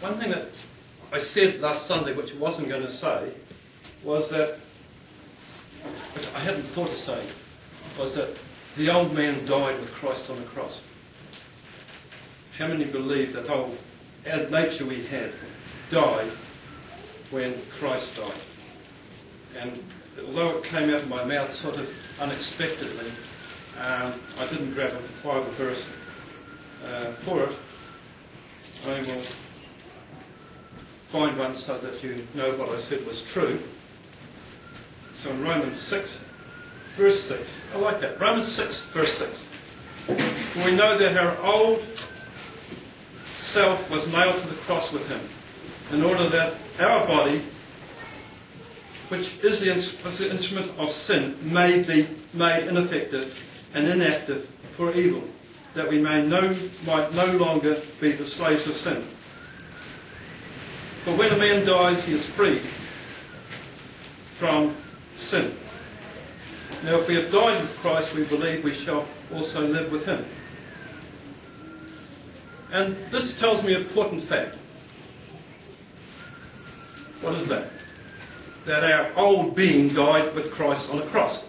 one thing that I said last Sunday, which I wasn't going to say, was that, which I hadn't thought of saying, was that the old man died with Christ on the cross. How many believe that old nature we had died when Christ died? And although it came out of my mouth sort of unexpectedly, I didn't grab a Bible verse for it. I will find one so that you know what I said was true. So in Romans 6, verse 6. I like that. Romans 6, verse 6. For we know that our old self was nailed to the cross with him, in order that our body, which is the instrument of sin, may be made ineffective and inactive for evil, that we might no longer be the slaves of sin. For when a man dies, he is freed from sin. Now, if we have died with Christ, we believe we shall also live with him. And this tells me an important fact. What is that? That our old being died with Christ on a cross.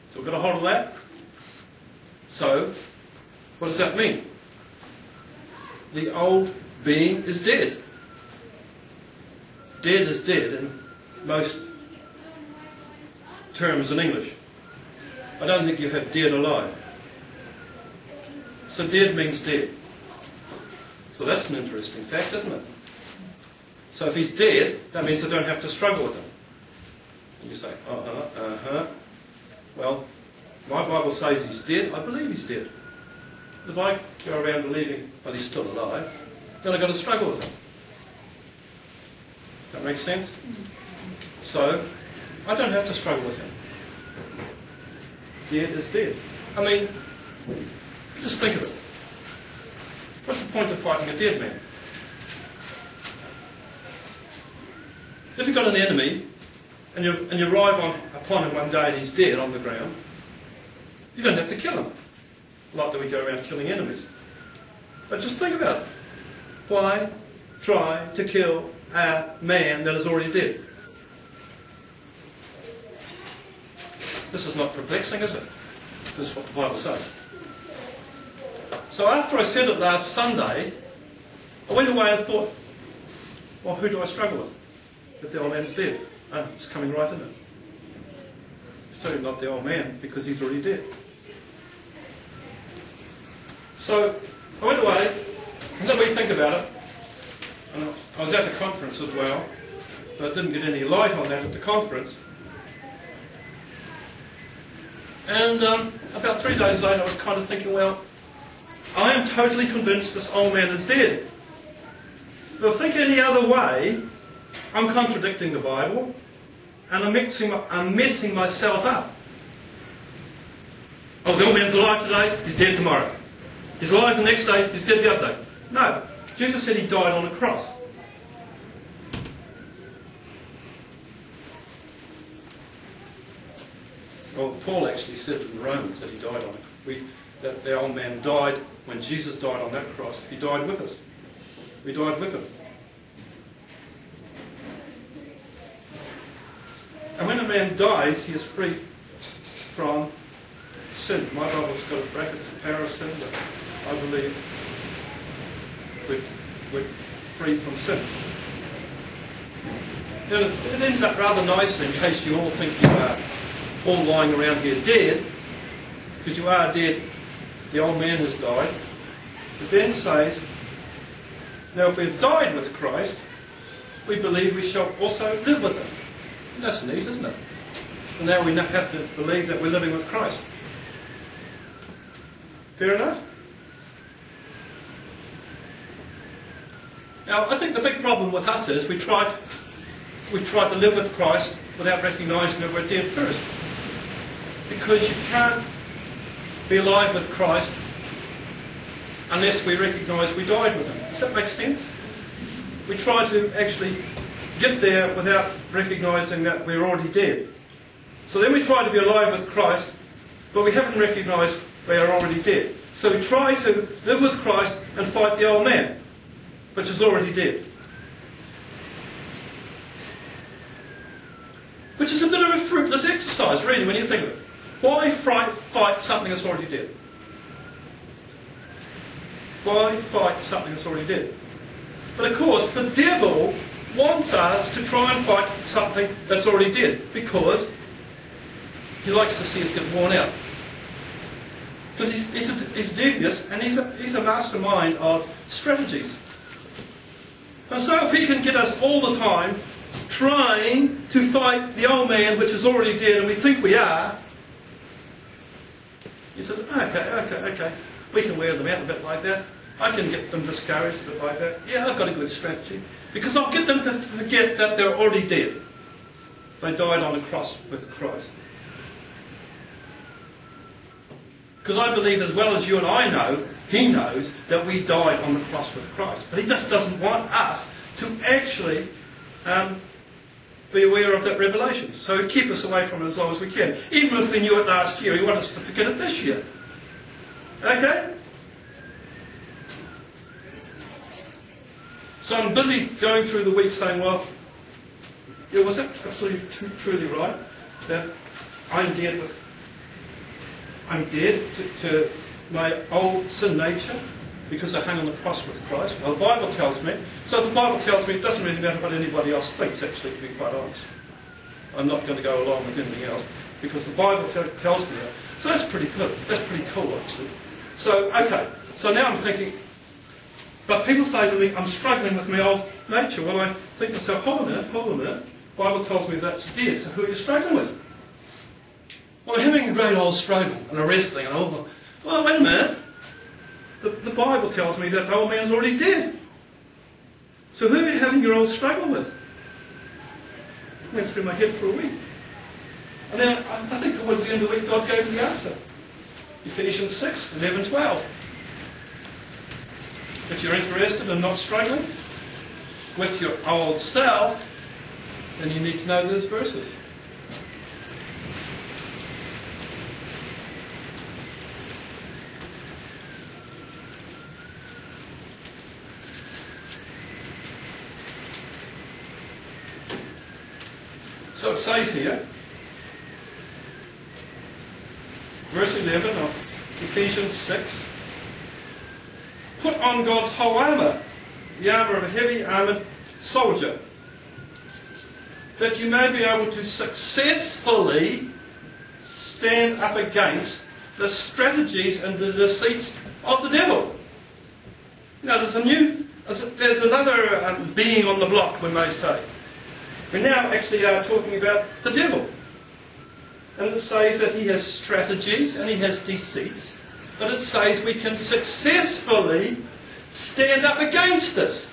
So we've got a hold of that. So, what does that mean? The old being is dead. Dead is dead in most terms in English. I don't think you have dead alive. So dead means dead. So that's an interesting fact, isn't it? So if he's dead, that means I don't have to struggle with him. And you say, well, my Bible says he's dead. I believe he's dead. If I go around believing, well, he's still alive, then I've got to struggle with him. That makes sense? So, I don't have to struggle with him. Dead is dead. I mean, just think of it. What's the point of fighting a dead man? If you've got an enemy, and you arrive upon him one day and he's dead on the ground, you don't have to kill him. Like that we go around killing enemies. But just think about it. Why try to kill a man that is already dead? This is not perplexing, is it? This is what the Bible says. So after I said it last Sunday, I went away and thought, well, who do I struggle with if the old man's dead? Oh, it's coming right in it. It's certainly not the old man, because he's already dead. So I went away and let me think about it. And I was at a conference as well, but I didn't get any light on that at the conference. And about 3 days later I was kind of thinking, well, I am totally convinced this old man is dead. But if I think any other way, I'm contradicting the Bible, and I'm messing myself up. Oh, the old man's alive today, he's dead tomorrow. He's alive the next day, he's dead the other day. No, Jesus said he died on a cross. Well, Paul actually said in Romans that he died on it. That the old man died when Jesus died on that cross. He died with us. We died with him. And when a man dies, he is free from sin. My Bible's got a bracket, it's the power of sin, but I believe we're free from sin. Now, it ends up rather nicely, in case you all think you are all lying around here dead, because you are dead, the old man has died. It then says, now if we've died with Christ, we believe we shall also live with him. And that's neat, isn't it? And now we have to believe that we're living with Christ. Fair enough? Now, I think the big problem with us is we try to live with Christ without recognising that we're dead first. Because you can't be alive with Christ unless we recognise we died with him. Does that make sense? We try to actually get there without recognising that we're already dead. So then we try to be alive with Christ, but we haven't recognised we are already dead. So we try to live with Christ and fight the old man. which is already dead. Which is a bit of a fruitless exercise, really, when you think of it. Why fight something that's already dead? Why fight something that's already dead? But of course, the devil wants us to try and fight something that's already dead, because he likes to see us get worn out. Because he's devious, and he's a mastermind of strategies. And so if he can get us all the time trying to fight the old man, which is already dead, and we think we are, he says, okay, we can wear them out a bit like that. I can get them discouraged a bit like that. Yeah, I've got a good strategy. Because I'll get them to forget that they're already dead. They died on a cross with Christ. Because I believe, as well as you and I know, he knows that we died on the cross with Christ. But he just doesn't want us to actually be aware of that revelation. So keep us away from it as long as we can. Even if we knew it last year, he wants us to forget it this year. Okay? So I'm busy going through the week saying, well, yeah, was that absolutely truly right? That I'm dead to my old sin nature because I hung on the cross with Christ? Well, the Bible tells me. So if the Bible tells me, it doesn't really matter what anybody else thinks, actually, to be quite honest. I'm not going to go along with anything else because the Bible tells me that. So that's pretty good. That's pretty cool, actually. So, okay. So now I'm thinking, but people say to me, I'm struggling with my old nature. Well, I think to myself, hold a minute. The Bible tells me that's dead, so who are you struggling with? Well, I'm having a great old struggle and a wrestling and all. Well, wait a minute. The Bible tells me that the old man's already dead. So who are you having your old struggle with? It went through my head for a week. And then I think towards the end of the week God gave me the answer. Ephesians 6, 11, 12. If you're interested in not struggling with your old self, then you need to know those verses. So it says here, verse 11 of Ephesians 6, put on God's whole armour, the armour of a heavy armoured soldier, that you may be able to successfully stand up against the strategies and the deceits of the devil. You know, there's another being on the block, we may say. We now actually are talking about the devil. And it says that he has strategies and he has deceits. But it says we can successfully stand up against this.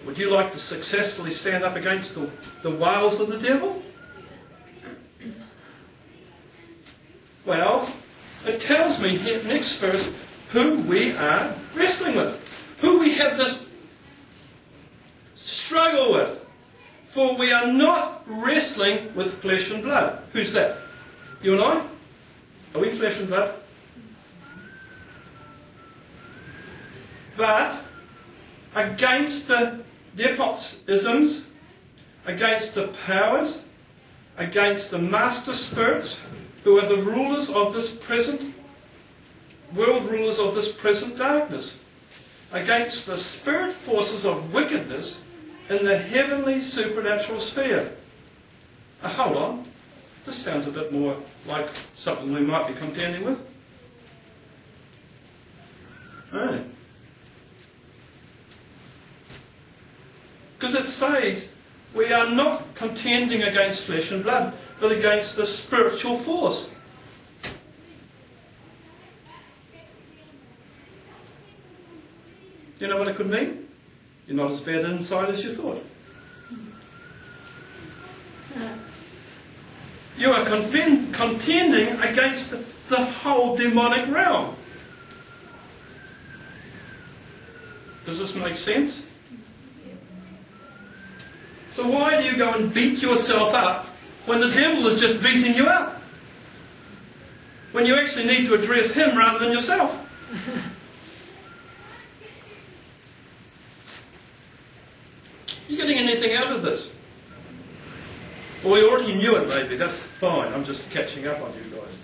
Would you like to successfully stand up against the wiles of the devil? Well, it tells me here, next verse, who we are wrestling with. Who we have this struggle with. For we are not wrestling with flesh and blood. Who's that? You and I? Are we flesh and blood? But against the despotisms, against the powers, against the master spirits, who are the rulers of this present world, rulers of this present darkness, against the spirit forces of wickedness in the heavenly supernatural sphere. Now, hold on. This sounds a bit more like something we might be contending with. Oh. Because it says we are not contending against flesh and blood, but against the spiritual force. You know what it could mean? You're not as bad inside as you thought. You are contending against the whole demonic realm. Does this make sense? So why do you go and beat yourself up when the devil is just beating you up? When you actually need to address him rather than yourself? you getting anything out of this? Well, we already knew it maybe, that's fine, I'm just catching up on you guys.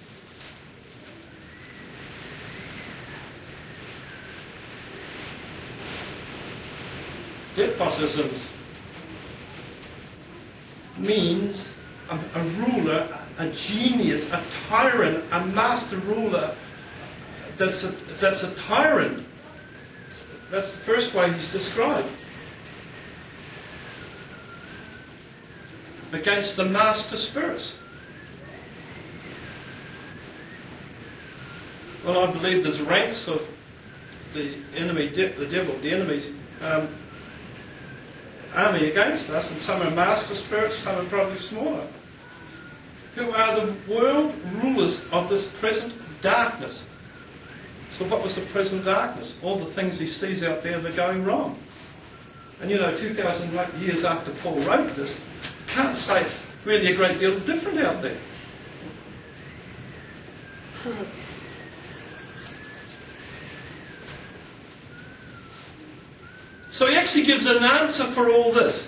Despotism means a ruler, a genius, a tyrant, a master ruler that's a tyrant. That's the first way he's described. Against the master spirits. Well, I believe there's ranks of the enemy, the devil, the enemy's army against us, and some are master spirits, some are probably smaller, who are the world rulers of this present darkness. So what was the present darkness? All the things he sees out there that are going wrong. And you know, 2,000 years after Paul wrote this, can't say it's really a great deal different out there. So he actually gives an answer for all this,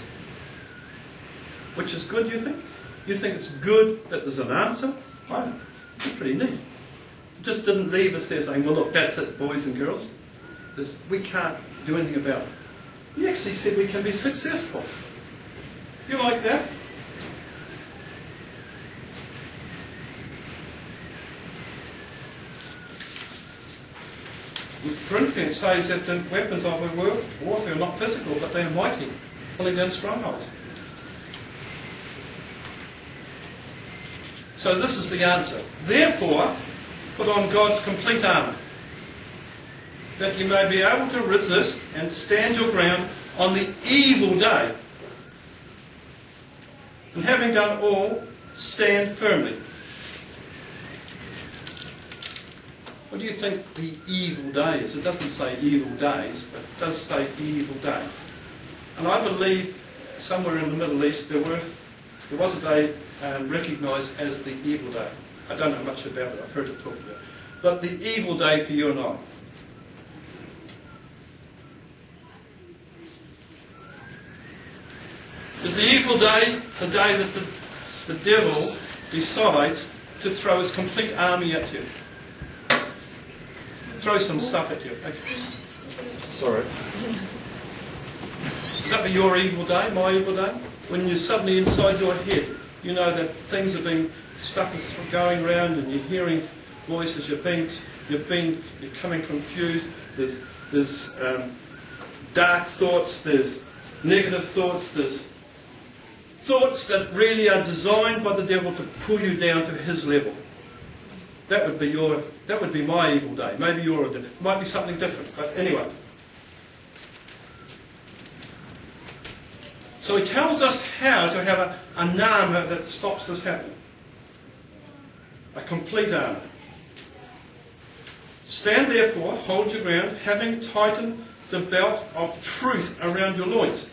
which is good, you think? You think it's good that there's an answer? Right. It's pretty neat. It just didn't leave us there saying, well look, that's it, boys and girls. We can't do anything about it. He actually said we can be successful. Do you like that? Corinthians says that the weapons of our warfare are not physical, but they are mighty, pulling down strongholds. So this is the answer. Therefore, put on God's complete armour, that you may be able to resist and stand your ground on the evil day. And having done all, stand firmly. What do you think the evil day is? It doesn't say evil days, but it does say evil day. And I believe somewhere in the Middle East there was a day recognised as the evil day. I don't know much about it, I've heard it talked about. But the evil day for you and I. Is the evil day the day that the devil decides to throw his complete army at you? Throw some stuff at you. Okay. Sorry. Would that be your evil day, my evil day? When you're suddenly inside your head, you know that things are being, stuff is going around and you're hearing voices, you're becoming confused, there's dark thoughts, there's negative thoughts, there's thoughts that really are designed by the devil to pull you down to his level. That would be my evil day. Maybe it might be something different, but anyway. So he tells us how to have an armour that stops this happening. A complete armour. Stand therefore, hold your ground, having tightened the belt of truth around your loins.